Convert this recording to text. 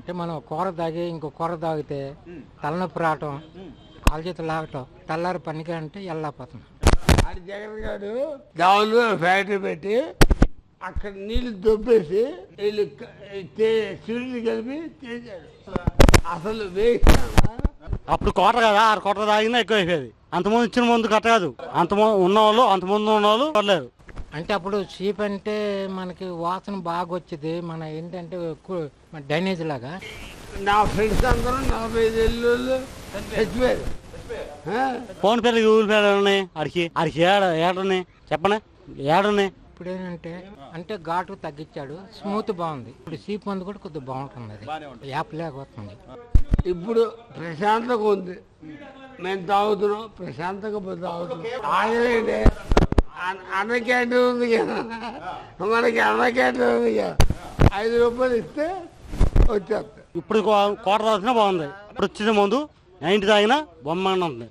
అంటే మనం కూర తాగి ఇంకో కూర తాగితే తలనొప్పి రావటం, కాలు చేతులు లాగటం, తెల్లారి పనికి అంటే వెళ్ళలేకపోతున్నాం. ఆడి జగన్ గారు దావులు ఫ్యాక్టరీ పెట్టి అక్కడ నీళ్లు దొబ్బేసి వీళ్ళు సూర్యుడు కలిపి చేశాడు. అసలు అప్పుడు కోట కదా, 6 కోట్ల తాగినా ఎక్కువ అయిపోయేది. అంతమంది ఇచ్చిన ముందు కట్ట కాదు, ఉన్నవాళ్ళు అంతమంది ఉన్నవాళ్ళు పర్లేదు. అంటే అప్పుడు చీప్ అంటే మనకి వాసన బాగా వచ్చేది. మన ఏంటంటే డ్రైనేజ్ లాగా. నా ఫ్రెండ్స్ అందరూ 45 ఏళ్ళు చచ్చిపోయారు. ఫోన్ పేర్లు గూగుల్ పేర్లు ఉన్నాయి. అడికి ఏడున్నాయి చెప్పనే ఏడున్నాయి. ఇప్పుడు ఏంటంటే అంటే ఘాటు తగ్గించాడు, స్మూత్ బాగుంది. ఇప్పుడు చీప్ మందు కూడా కొద్దిగా బాగుంటుంది, అది యాప్ లేకపోతుంది. ఇప్పుడు ప్రశాంతంగా ఉంది. మేము తాగుతున్నాం, ప్రశాంతంగా తాగుతున్నాం. ఆగలేండి, అన్న క్యాంటీన్ ఉంది కదా, మనకి అన్న క్యాంటీన్ ఉంది కదా, 5 రూపాయలు ఇస్తే వచ్చేస్తాం. ఇప్పుడు కోట తాగినా బాగుంది. ఇప్పుడు వచ్చిన ముందు 90 తాగినా బొమ్మ ఉంది.